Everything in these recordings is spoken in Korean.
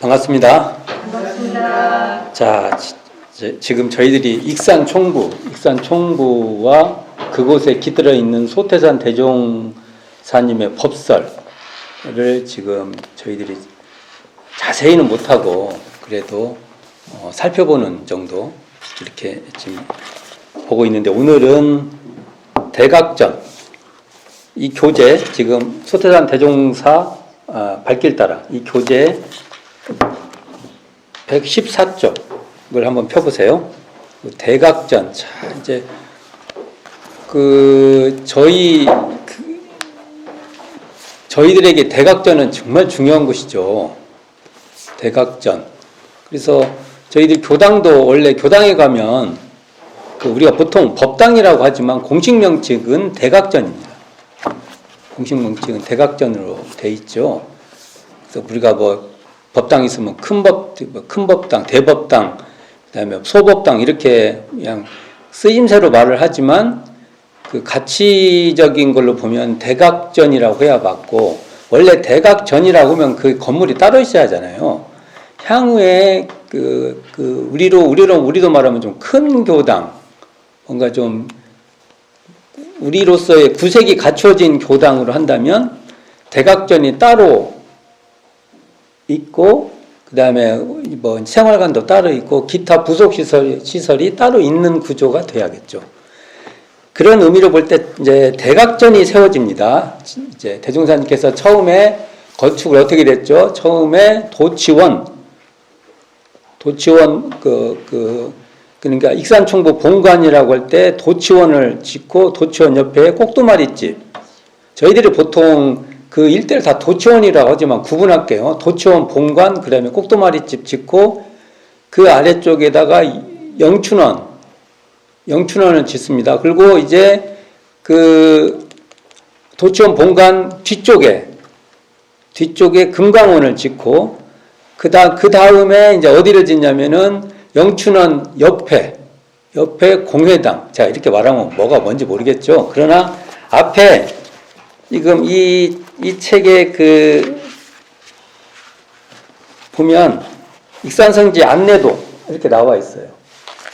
반갑습니다. 반갑습니다. 자, 지금 저희들이 익산총부와 그곳에 깃들어 있는 소태산 대종사님의 법설을 지금 저희들이 자세히는 못하고 그래도 살펴보는 정도 이렇게 지금 보고 있는데, 오늘은 대각전, 이 교재, 지금 소태산 대종사 발길 따라 이 교재 114쪽을 한번 펴보세요. 대각전. 자, 이제 저희들에게 대각전은 정말 중요한 것이죠. 대각전. 그래서 저희들 교당도, 원래 교당에 가면 우리가 보통 법당이라고 하지만 공식 명칭은 대각전입니다. 공식 명칭은 대각전으로 돼 있죠. 그래서 우리가 법당 있으면 큰 법당, 대법당, 그다음에 소법당 이렇게 그냥 쓰임새로 말을 하지만 그 가치적인 걸로 보면 대각전이라고 해야 맞고, 원래 대각전이라고 하면 그 건물이 따로 있어야 하잖아요. 향후에 우리도 말하면 좀 큰 교당, 뭔가 좀 우리로서의 구색이 갖춰진 교당으로 한다면 대각전이 따로 있고, 그 다음에 생활관도 따로 있고 기타 부속시설이 따로 있는 구조가 돼야겠죠. 그런 의미로 볼 때 이제 대각전이 세워집니다. 이제 대종사님께서 처음에 건축을 어떻게 됐죠? 처음에 도치원 그러니까 익산총부 본관이라고 할 때 도치원을 짓고, 도치원 옆에 꼭두마리집, 저희들이 보통 그 일대를 다 도치원이라고 하지만 구분할게요. 도치원 본관, 그 다음에 꼭두마리집 짓고 그 아래쪽에다가 영춘원을 짓습니다. 그리고 이제 그 도치원 본관 뒤쪽에 금강원을 짓고, 그 다음에 이제 어디를 짓냐면은 영춘원 옆에 공회당. 자, 이렇게 말하면 뭐가 뭔지 모르겠죠. 그러나 앞에 지금 이 책에 보면 익산성지 안내도 이렇게 나와 있어요.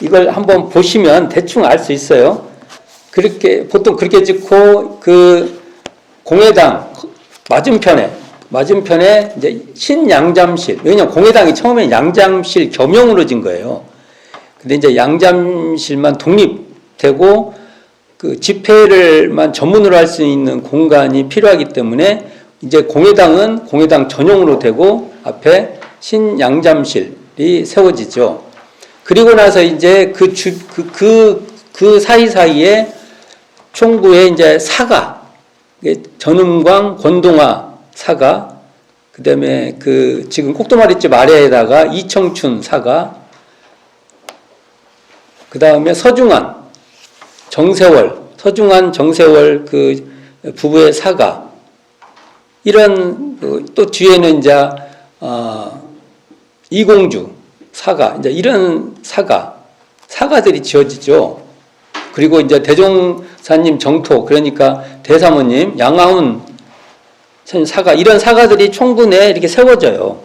이걸 한번 보시면 대충 알 수 있어요. 보통 그렇게 짓고, 그 공회당 맞은편에 이제 신양잠실. 왜냐면 공회당이 처음에 양잠실 겸용으로 진 거예요. 근데 이제 양잠실만 독립되고 그 집회를만 전문으로 할 수 있는 공간이 필요하기 때문에 이제 공회당은 공회당 전용으로 되고 앞에 신양잠실이 세워지죠. 그리고 나서 이제 그 사이사이에 총부에 이제 사가, 전음광, 권동화 사가, 그 다음에 지금 꼭두마리집 아래에다가 이청춘 사가, 그 다음에 서중환, 정세월 그 부부의 사가, 이런 또 뒤에는 이제 이공주 사가, 이제 이런 사가들이 지어지죠. 그리고 이제 대종사님 정토, 그러니까 대사모님 양아훈 사가, 이런 사가들이 총부 내에 이렇게 세워져요.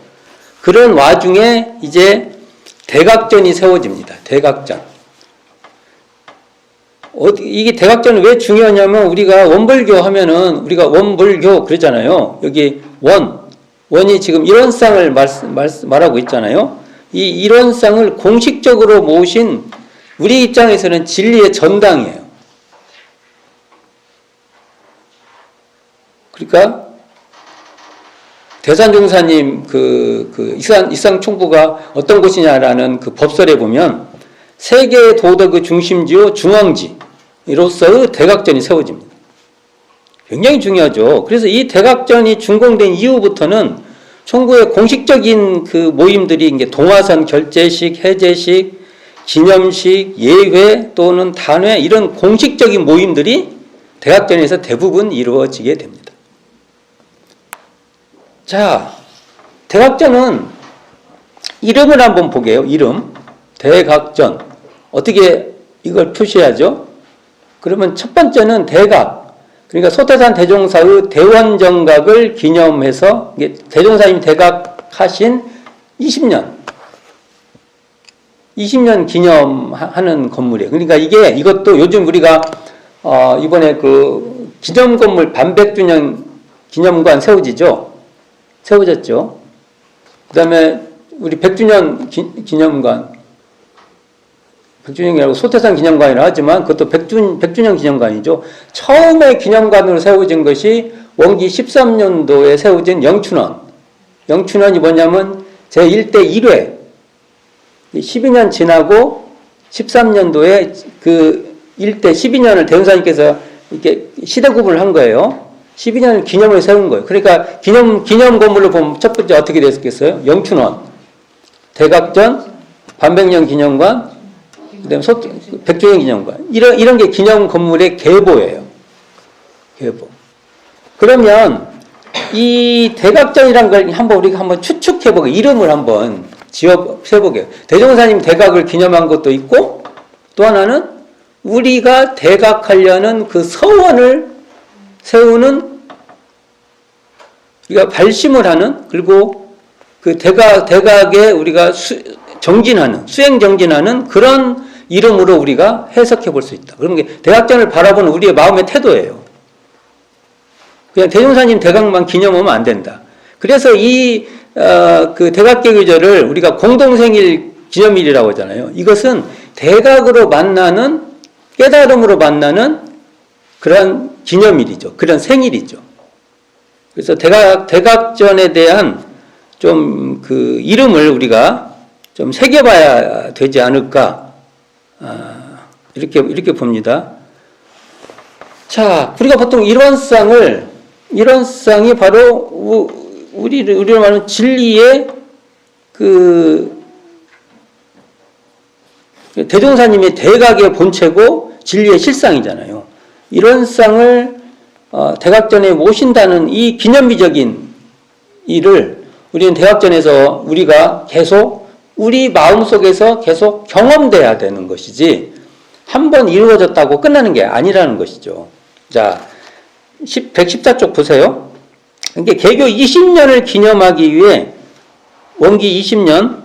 그런 와중에 이제 대각전이 세워집니다. 대각전. 이게 대각전은 왜 중요하냐면, 우리가 원불교 하면은 우리가 원불교 그러잖아요. 여기 원이 지금 일원상을 말하고 있잖아요. 이 일원상을 공식적으로 모신 우리 입장에서는 진리의 전당이에요. 그러니까 대산종사님 익산총부가 어떤 곳이냐라는 그 법설에 보면 세계의 도덕의 중심지요 중앙지로서의 대각전이 세워집니다. 굉장히 중요하죠. 그래서 이 대각전이 준공된 이후부터는 총부의 공식적인 그 모임들이 이제 동화선 결제식, 해제식, 기념식, 예회 또는 단회, 이런 공식적인 모임들이 대각전에서 대부분 이루어지게 됩니다. 자, 대각전은 이름을 한번 보게요. 이름. 대각전. 어떻게 이걸 표시해야죠? 그러면 첫 번째는 대각. 그러니까 소태산 대종사의 대원정각을 기념해서, 대종사님 대각 시작하신 20년 기념하는 건물이에요. 그러니까 이것도 요즘 우리가 이번에 그 기념 건물 반백주년 기념관 세워졌죠. 그다음에 우리 100주년 기념관, 100주년이라고 소태산 기념관이라 하지만 그것도 100주년 기념관이죠. 처음에 기념관으로 세워진 것이 원기 13년도에 세워진 영춘원. 영춘원이 뭐냐면 제1대 1회 12년 지나고 13년도에 그 1대 12년을 대운사님께서 이렇게 시대 구분을 한 거예요. 12년을 기념을 세운 거예요. 그러니까 기념 건물로 보면 첫 번째 어떻게 됐겠어요? 영춘원, 대각전, 반백년 기념관, 그다음에 백주년 기념관. 이런 게 기념 건물의 계보예요. 계보. 그러면 이 대각전이란 걸 우리가 한번 추측해보고 이름을 한번 지어보게요. 대종사님 대각을 기념한 것도 있고 또 하나는 우리가 대각하려는 그 서원을 세우는 우리가 발심을 하는 그리고 그 대각에 우리가 수행 정진하는 그런 이름으로 우리가 해석해 볼 수 있다. 그런 게 대각전을 바라보는 우리의 마음의 태도예요. 그냥 대종사님 대각만 기념하면 안 된다. 그래서 그 대각계규절을 우리가 공동생일 기념일이라고 하잖아요. 이것은 대각으로 만나는, 깨달음으로 만나는 그런 기념일이죠. 그런 생일이죠. 그래서 대각전에 대한 좀 그 이름을 우리가 좀 새겨봐야 되지 않을까. 이렇게 봅니다. 자, 우리가 보통 이런 쌍이 바로 우리로 말하는 진리의 대종사님의 대각의 본체고 진리의 실상이잖아요. 이런 쌍을 대각전에 모신다는 이 기념비적인 일을 우리는 대각전에서 우리가 계속 우리 마음속에서 계속 경험돼야 되는 것이지 한 번 이루어졌다고 끝나는 게 아니라는 것이죠. 자, 114쪽 보세요. 그러니까 개교 20년을 기념하기 위해 원기 20년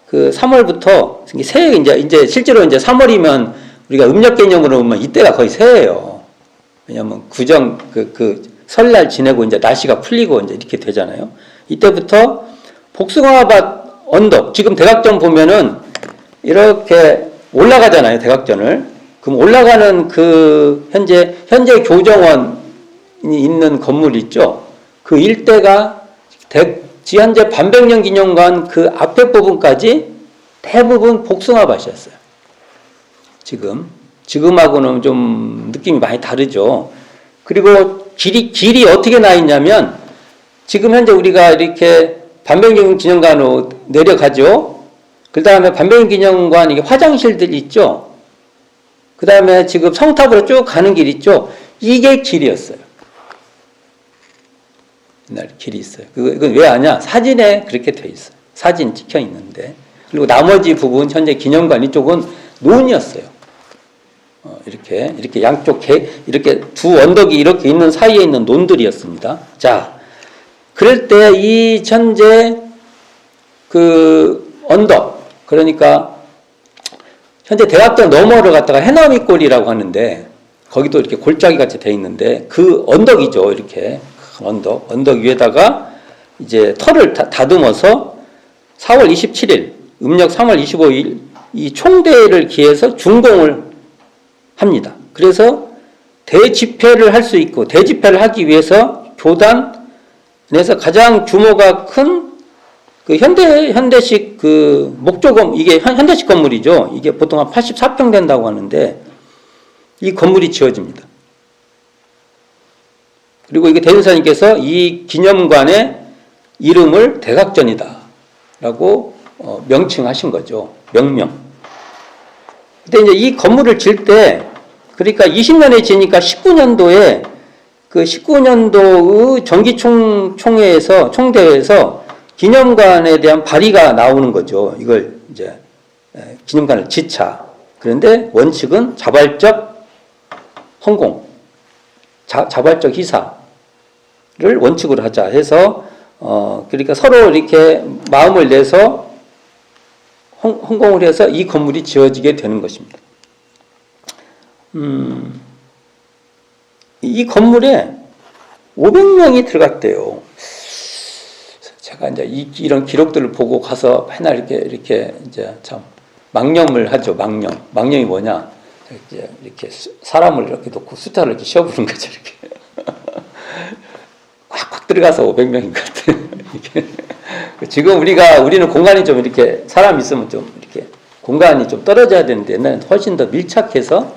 그 3월부터 새해 이제 실제로 이제 3월이면 우리가 음력 개념으로 보면 이때가 거의 새해예요. 왜냐하면 구정 그 설날 지내고 이제 날씨가 풀리고 이제 이렇게 되잖아요. 이때부터 복숭아밭 언덕 지금 대각전 보면은 이렇게 올라가잖아요. 대각전을. 그럼 올라가는 그 현재 교정원이 있는 건물 있죠. 그 일대가 현재 반백년 기념관 그 앞에 부분까지 대부분 복숭아밭이었어요. 지금하고는 좀 느낌이 많이 다르죠. 그리고 길이 어떻게 나 있냐면 지금 현재 우리가 이렇게 반백년 기념관으로 내려가죠. 그 다음에 반백년 기념관 이게 화장실들 있죠. 그 다음에 지금 성탑으로 쭉 가는 길 있죠. 이게 길이었어요. 옛날 길이 있어요. 그건 왜 아냐? 사진에 그렇게 돼 있어요. 사진 찍혀 있는데. 그리고 나머지 부분 현재 기념관 이쪽은 논이었어요. 이렇게 양쪽 이렇게 두 언덕이 이렇게 있는 사이에 있는 논들이었습니다. 자, 그럴 때 이 현재 그 언덕 그러니까 현재 대각전 너머로 갔다가 해넘이골이라고 하는데 거기도 이렇게 골짜기 같이 돼 있는데 그 언덕이죠. 이렇게 언덕 위에다가 이제 터를 다듬어서 4월 27일 음력 3월 25일 이 총대를 기해서 준공을 합니다. 그래서 대집회를 할 수 있고 대집회를 하기 위해서 교단에서 가장 규모가 큰 그 현대식 그 목조건 이게 현대식 건물이죠. 이게 보통 한 84평 된다고 하는데 이 건물이 지어집니다. 그리고 이게 대종사님께서 이 기념관의 이름을 대각전이다라고 명칭하신 거죠. 명명. 근데 이제 이 건물을 질 때 그러니까 20년에 지니까 19년도에 그 19년도의 정기총회에서 총대회에서 기념관에 대한 발의가 나오는 거죠. 이걸 이제 기념관을 지차. 그런데 원칙은 자발적 헌공, 자발적 희사를 원칙으로 하자 해서 그러니까 서로 이렇게 마음을 내서 헌공을 해서 이 건물이 지어지게 되는 것입니다. 이 건물에 500명이 들어갔대요. 제가 이제 이런 기록들을 보고 가서 맨날 이렇게 이제 참 망념을 하죠. 망념이 뭐냐? 이렇게 사람을 이렇게 놓고 숫자를 이렇게 씌워보는 거죠. 이렇게 꽉꽉 들어가서 500명인 것 같아요. 지금 우리는 공간이 좀 이렇게 사람 있으면 좀 이렇게 공간이 좀 떨어져야 되는데 옛날에는 훨씬 더 밀착해서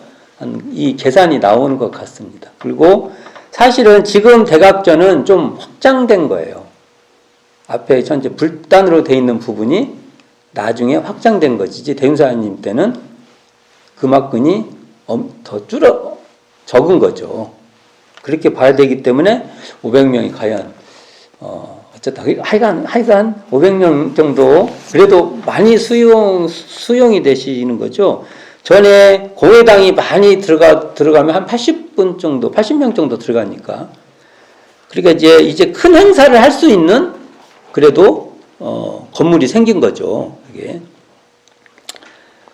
이 계산이 나오는 것 같습니다. 그리고 사실은 지금 대각전은 좀 확장된 거예요. 앞에 현재 불단으로 되어 있는 부분이 나중에 확장된 것이지 대윤사님 때는 금악근이 더 적은 거죠. 그렇게 봐야 되기 때문에 500명이 과연 어쨌든 하여간 500명 정도 그래도 많이 수용이 되시는 거죠. 전에 공회당이 많이 들어가면 한 80분 정도, 80명 정도 들어가니까. 그러니까 이제 큰 행사를 할 수 있는 그래도 건물이 생긴 거죠. 이게.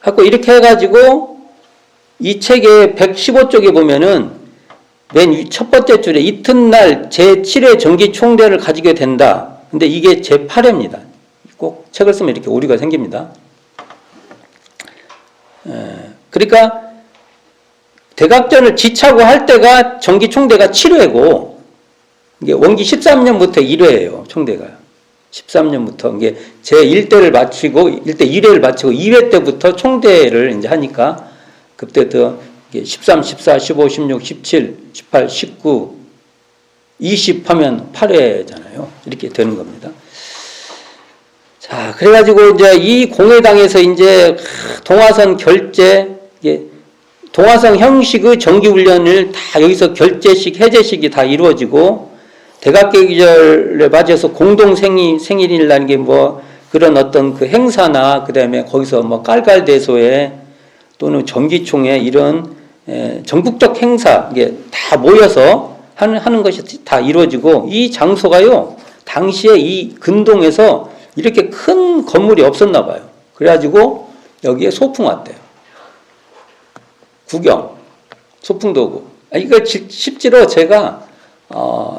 갖고 이렇게 해가지고 이 책의 115쪽에 보면은 맨 첫 번째 줄에 이튿날 제7회 정기총례를 가지게 된다. 근데 이게 제8회입니다. 꼭 책을 쓰면 이렇게 오류가 생깁니다. 그러니까 대각전을 지차고 할 때가 정기총대가 7회고 이게 원기 13년부터 1회예요. 총대가 13년부터 이게 제 1대를 마치고 1대 1회를 마치고 2회 때부터 총대를 이제 하니까 그때부터 13, 14, 15, 16, 17, 18, 19, 20 하면 8회잖아요. 이렇게 되는 겁니다. 자, 그래가지고 이제 이 공회당에서 이제 동화선 결제, 동화선 형식의 정기훈련을 다 여기서 결제식, 해제식이 다 이루어지고 대각계기절에 맞아서 공동 생일이라는 게 뭐 그런 어떤 그 행사나 그 다음에 거기서 뭐 깔깔대소회 또는 정기총회 이런 전국적 행사 이게 다 모여서 하는 것이 다 이루어지고 이 장소가요 당시에 이 근동에서 이렇게 큰 건물이 없었나 봐요. 그래가지고 여기에 소풍 왔대요. 구경, 소풍도 오고. 이거 실제로 제가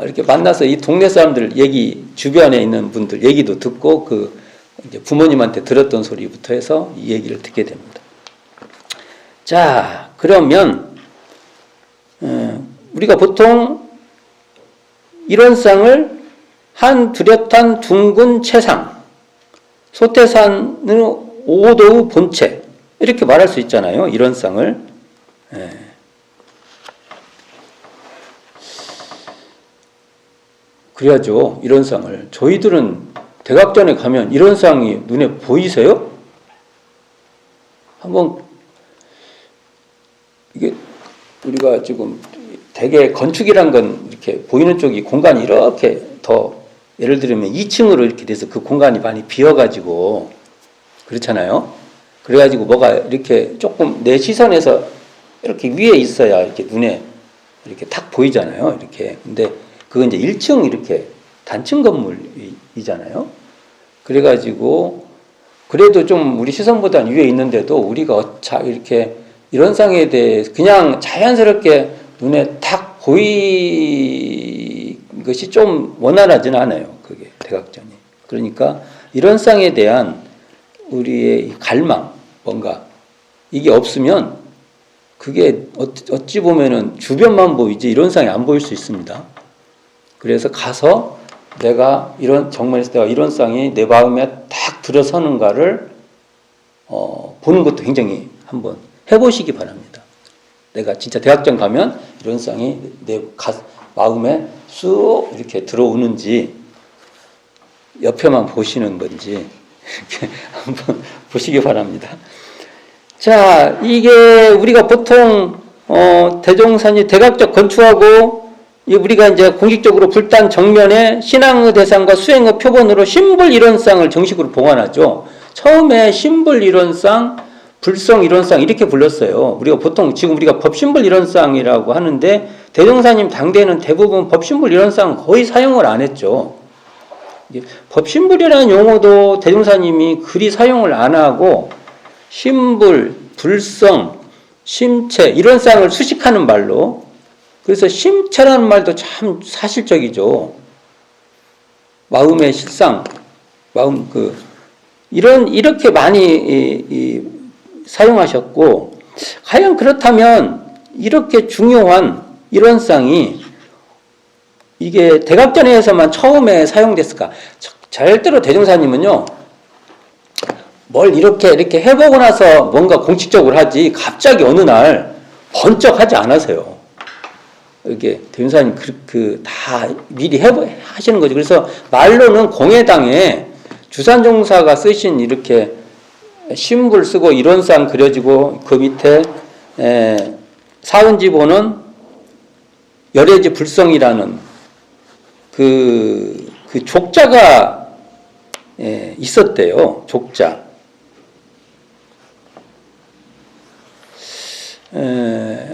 이렇게 만나서 이 동네 사람들 얘기 주변에 있는 분들 얘기도 듣고 그 이제 부모님한테 들었던 소리부터 해서 이 얘기를 듣게 됩니다. 자, 그러면 우리가 보통 이런 쌍을 한 두렷한 둥근 채상, 소태산의 오도의 본체 이렇게 말할 수 있잖아요. 이런 쌍을. 그래야죠. 이런 쌍을. 저희들은 대각전에 가면 이런 쌍이 눈에 보이세요? 한번 이게 우리가 지금 대개 건축이란 건 이렇게 보이는 쪽이 공간이 이렇게 더 예를 들면 2층으로 이렇게 돼서 그 공간이 많이 비어가지고 그렇잖아요. 그래가지고 뭐가 이렇게 조금 내 시선에서 이렇게 위에 있어야 이렇게 눈에 이렇게 탁 보이잖아요. 이렇게. 근데 그건 이제 1층 이렇게 단층 건물이잖아요. 그래가지고 그래도 좀 우리 시선보다는 위에 있는데도 우리가 이렇게 이런 상에 대해 그냥 자연스럽게 눈에 탁 보이는 것이 좀 원활하지는 않아요. 그게 대각전이. 그러니까 이런 쌍에 대한 우리의 갈망, 뭔가 이게 없으면 그게 어찌 보면은 주변만 보이지 이런 쌍이 안 보일 수 있습니다. 그래서 가서 내가 이런 정말에서 내가 이런 쌍이 내 마음에 딱 들어서는가를 보는 것도 굉장히 한번 해보시기 바랍니다. 내가 진짜 대학전 가면 이런 쌍이 내 마음에 쑥 이렇게 들어오는지 옆에만 보시는 건지 이렇게 한번 보시기 바랍니다. 자, 이게 우리가 보통 대종산이 대각적 건축하고 우리가 이제 공식적으로 불단 정면에 신앙의 대상과 수행의 표본으로 신불 이론상을 정식으로 봉안하죠. 처음에 신불 이론상, 불성 이론상 이렇게 불렀어요. 우리가 보통 지금 우리가 법신불 이론상이라고 하는데 대종사님 당대에는 대부분 법신불 이론상 거의 사용을 안 했죠. 법신불이라는 용어도 대종사님이 그리 사용을 안 하고 신불, 불성, 심체 이런 쌍을 수식하는 말로, 그래서 심체라는 말도 참 사실적이죠. 마음의 실상, 마음 이렇게 많이 사용하셨고, 과연 그렇다면 이렇게 중요한 이런 쌍이 이게 대각전에서만 처음에 사용됐을까? 절대로 대종사님은요, 뭘 이렇게 해보고 나서 뭔가 공식적으로 하지, 갑자기 어느 날 번쩍 하지 않으세요. 이게 대종사님 다 미리 하시는 거죠. 그래서 말로는 공예당에 주산종사가 쓰신 이렇게 신불 쓰고 이론상 그려지고 그 밑에 사은지보는 열애지 불성이라는 그 족자가 있었대요. 족자.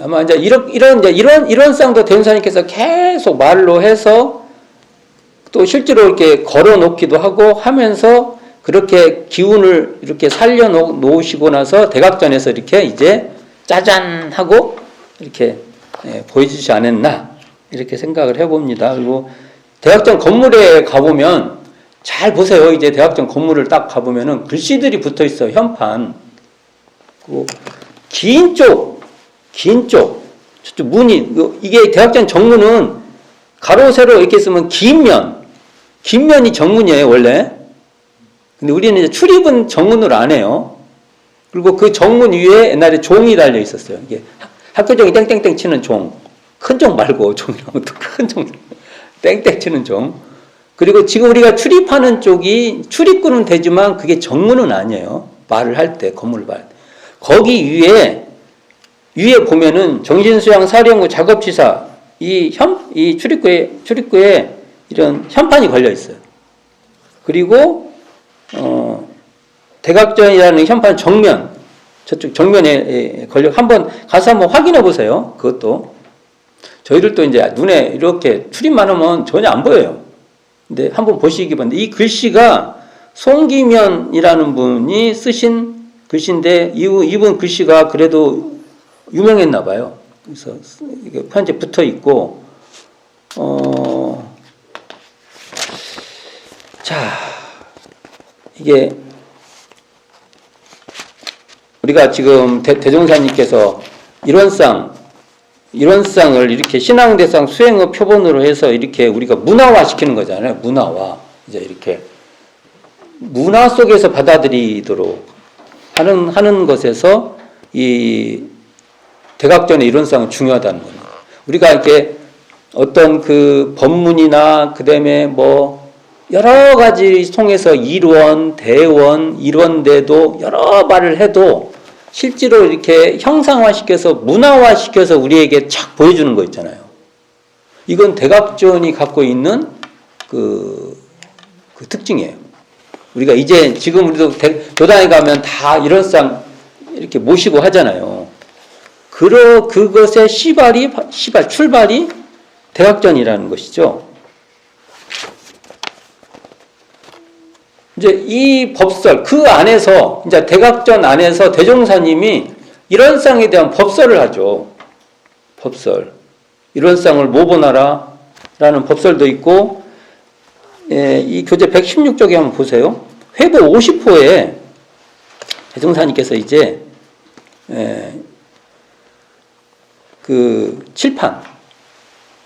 아마 이제 이런 쌍도 대종사님께서 계속 말로 해서 또 실제로 이렇게 걸어 놓기도 하고 하면서 그렇게 기운을 이렇게 살려 놓으시고 나서 대각전에서 이렇게 이제 짜잔 하고 이렇게 보여주지 않았나 이렇게 생각을 해봅니다. 그리고 대각전 건물에 가보면 잘 보세요. 이제 대각전 건물을 딱 가보면은 글씨들이 붙어 있어요. 현판. 그리고 긴 쪽, 저쪽 문이, 이게 대각전 정문은 가로, 세로 이렇게 쓰면 긴 면이 정문이에요, 원래. 근데 우리는 이제 출입은 정문으로 안 해요. 그리고 그 정문 위에 옛날에 종이 달려 있었어요. 이게 학교종이 땡땡땡 치는 종. 큰 종 말고, 종이라면 또 큰 종. 땡땡 치는 종. 그리고 지금 우리가 출입하는 쪽이 출입구는 되지만 그게 정문은 아니에요. 말을 할 때, 건물을 말. 거기 위에 보면은 정신수양 사령부 작업지사 이 출입구에 이런 현판이 걸려 있어요. 그리고 대각전이라는 현판 정면, 저쪽 정면에 걸려, 가서 한번 확인해 보세요. 그것도. 저희들도 이제 눈에 이렇게 출입만 하면 전혀 안 보여요. 근데 한번 보시기 바랍니다. 이 글씨가 송기면이라는 분이 쓰신 글씨인데, 이분 글씨가 그래도 유명했나 봐요. 그래서 이게 편지에 붙어 있고, 자, 이게 우리가 지금 대종사님께서 이런 쌍을 이렇게 신앙대상 수행의 표본으로 해서 이렇게 우리가 문화화 시키는 거잖아요. 문화화. 이제 이렇게 문화 속에서 받아들이도록 하는 것에서 이 대각전의 이런 쌍은 중요하다는 겁니다. 우리가 이렇게 어떤 그 법문이나 그다음에 뭐 여러 가지 통해서 일원, 대원, 이런데도 여러 말을 해도 실제로 이렇게 형상화시켜서 문화화시켜서 우리에게 착 보여주는 거 있잖아요. 이건 대각전이 갖고 있는 그 특징이에요. 우리가 이제 지금 우리도 교당에 가면 다 이런 쌍 이렇게 모시고 하잖아요. 그것의 출발이 대각전이라는 것이죠. 이제 이 법설, 그 안에서, 이제 대각전 안에서 대종사님이 이런 쌍에 대한 법설을 하죠. 법설. 이런 쌍을 모보나라 라는 법설도 있고, 이 교재 116쪽에 한번 보세요. 회보 50호에 대종사님께서 이제, 그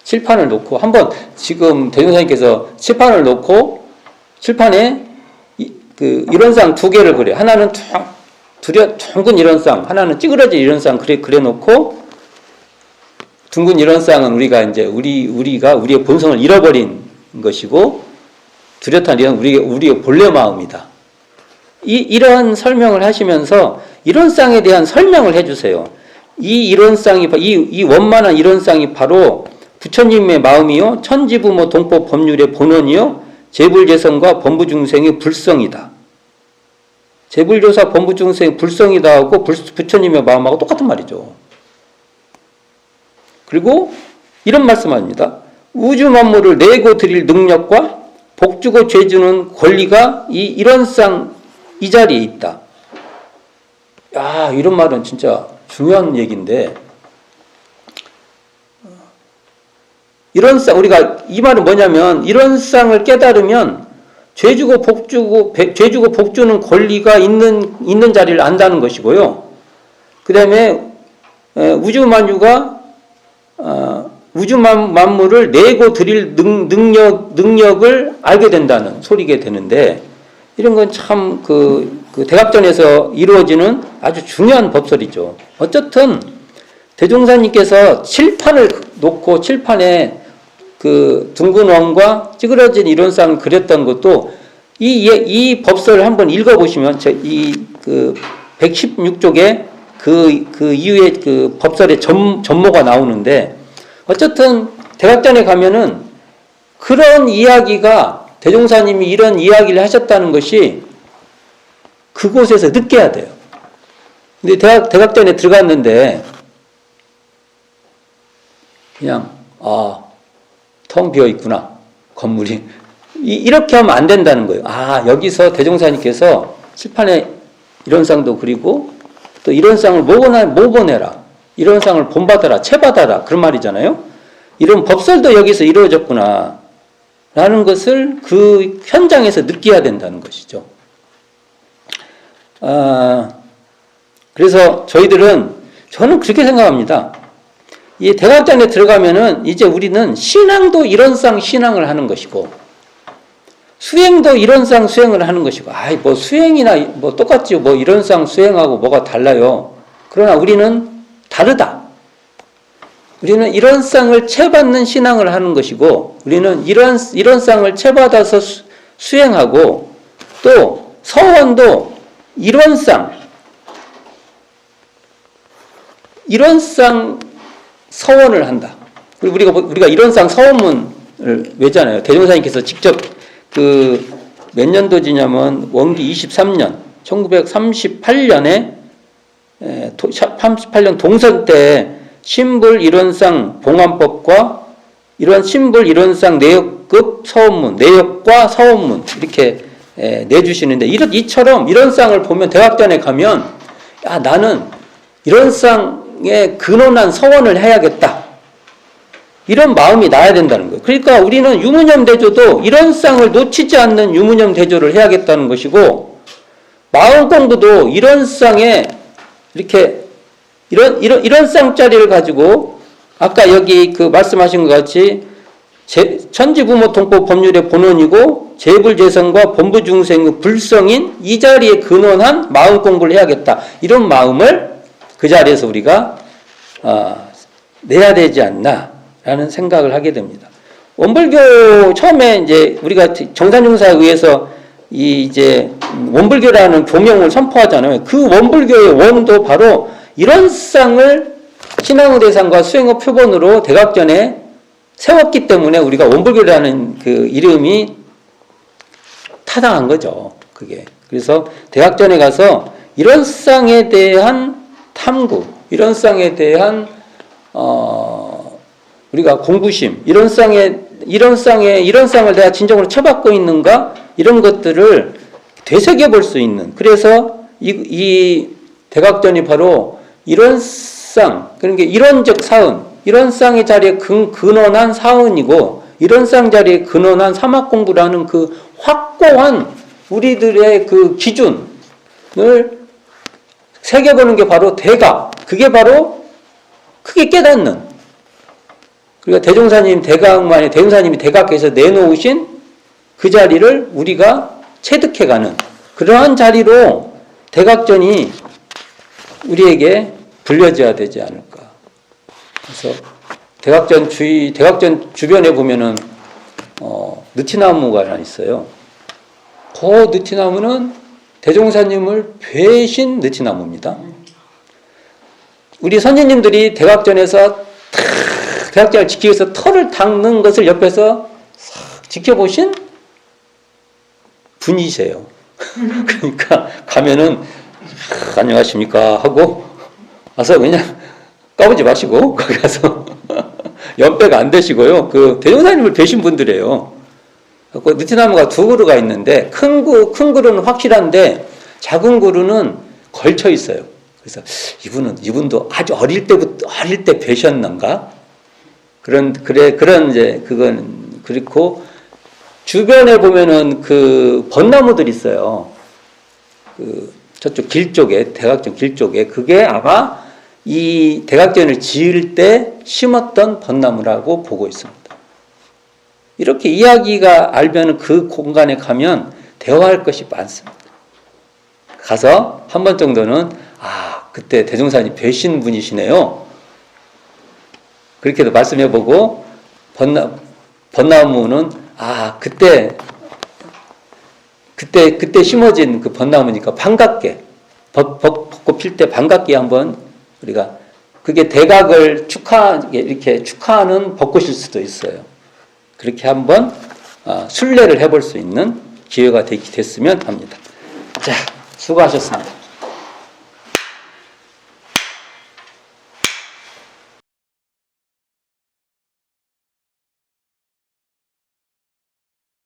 칠판을 놓고, 한번 지금 대종사님께서 칠판을 놓고, 칠판에 이론상 두 개를 그려요. 하나는 둥근 이론상, 하나는 찌그러진 이론상 그려놓고, 둥근 이론상은 우리가 이제 우리가 우리의 본성을 잃어버린 것이고, 뚜렷한 이런 우리의 본래 마음이다. 이런 설명을 하시면서 이론상에 대한 설명을 해주세요. 이 이론상이, 이 원만한 이론상이 바로 부처님의 마음이요, 천지부모 동법 법률의 본원이요, 재불재성과 범부중생의 불성이다. 재불조사 범부중생의 불성이다 하고 부처님의 마음하고 똑같은 말이죠. 그리고 이런 말씀합니다. 우주 만물을 내고 드릴 능력과 복주고 죄주는 권리가 이 일원상 이 자리에 있다. 야, 이런 말은 진짜 중요한 얘기인데, 일원상, 우리가 이 말은 뭐냐면, 일원상을 깨달으면 죄주고 복주는 권리가 있는 자리를 안다는 것이고요. 그 다음에 우주 만물을 내고 드릴 능력을 알게 된다는 소리게 되는데, 이런 건 참 그 대각전에서 이루어지는 아주 중요한 법설이죠. 어쨌든 대종사님께서 칠판을 놓고 칠판에 그 둥근 왕과 찌그러진 이론상을 그렸던 것도 이 법설을 한번 읽어보시면 그 116쪽에 그 이후에 그 법설의 전모가 나오는데, 어쨌든 대각전에 가면은 그런 이야기가 대종사님이 이런 이야기를 하셨다는 것이 그곳에서 느껴야 돼요. 근데 대각전에 들어갔는데 그냥 텅 비어 있구나 건물이, 이렇게 하면 안 된다는 거예요. 여기서 대종사님께서 칠판에 이론상도 그리고 또 이론상을 모보내라, 이론상을 본받아라, 채받아라, 그런 말이잖아요. 이런 법설도 여기서 이루어졌구나 라는 것을 그 현장에서 느껴야 된다는 것이죠. 그래서 저는 그렇게 생각합니다. 이 대각전에 들어가면은 이제 우리는 신앙도 이론상 신앙을 하는 것이고, 수행도 이론상 수행을 하는 것이고, 뭐 수행이나 뭐 똑같지, 뭐 이론상 수행하고 뭐가 달라요. 그러나 우리는 다르다. 우리는 이론상을 채받는 신앙을 하는 것이고, 우리는 이론상을 채받아서 수행하고, 또 서원도 이론상 서원을 한다. 그리고 우리가 이론상 서원문을 외잖아요. 대종사님께서 직접 몇 년도지냐면 원기 23년 1938년에 38년 동선 때 신불 이론상 봉안법과 이런 신불 이론상 내역급 서원문, 내역과 서원문 이렇게 내주시는데, 이처럼 이론상을 보면 대각전에 가면 나는 이론상에 근원한 서원을 해야겠다, 이런 마음이 나야 된다는 거예요. 그러니까 우리는 유무념 대조도 이론상을 놓치지 않는 유무념 대조를 해야겠다는 것이고, 마음 공부도 이론상에 이렇게 이론상짜리를 가지고 아까 여기 그 말씀하신 것 같이 천지부모통법 법률의 본원이고 재불재성과 본부중생의 불성인 이 자리에 근원한 마음 공부를 해야겠다, 이런 마음을 그 자리에서 우리가 내야 되지 않나라는 생각을 하게 됩니다. 원불교 처음에 이제 우리가 정산중사에 의해서 이제 원불교라는 교명을 선포하잖아요. 그 원불교의 원도 바로 이론상을 신앙의 대상과 수행의 표본으로 대각전에 세웠기 때문에 우리가 원불교라는 그 이름이 타당한 거죠. 그게. 그래서 대각전에 가서 이론상에 대한 탐구, 이론상에 대한 우리가 공부심, 이론상을 내가 진정으로 처받고 있는가, 이런 것들을 되새겨 볼 수 있는, 그래서 이 대각전이 바로 이론상, 그러니까 이론적 사은, 이론상의 자리에 근원한 사은이고, 이론상 자리에 근원한 사막 공부라는 그 확고한 우리들의 그 기준을 새겨보는 게 바로 대각, 그게 바로 크게 깨닫는, 그러니까 대종사님이 대각에서 내놓으신 그 자리를 우리가 체득해가는 그러한 자리로 대각전이 우리에게 불려져야 되지 않을까. 그래서 대각전 주변에 보면은 느티나무가 하나 있어요. 그 느티나무는 대종사님을 배신 느티나무입니다. 우리 선생님들이 대각전에서 대각전을 지키기 위해서 털을 닦는 것을 옆에서 싹 지켜보신 분이세요. 그러니까 가면은 안녕하십니까 하고 와서 그냥 까부지 마시고 거기 가서 연배가 안 되시고요. 그 대종사님을 배신 분들이에요. 그 느티나무가 두 그루가 있는데 큰 그루는 확실한데 작은 그루는 걸쳐 있어요. 그래서 이분도 아주 어릴 때 뵈셨는가? 그런 이제 그건 그렇고 주변에 보면은 그 벚나무들 있어요. 그 저쪽 길 쪽에 대각전 길 쪽에 그게 아마 이 대각전을 지을 때 심었던 벚나무라고 보고 있습니다. 이렇게 이야기가 알면 그 공간에 가면 대화할 것이 많습니다. 가서 한 번 정도는 그때 대종사님 뵈신 분이시네요. 그렇게도 말씀해보고 벚나무는 그때 심어진 그 벚나무니까 반갑게 벚꽃 필 때 반갑게 한번 우리가 그게 대각을 이렇게 축하하는 벚꽃일 수도 있어요. 그렇게 한번 순례를 해볼 수 있는 기회가 됐으면 합니다. 자, 수고하셨습니다.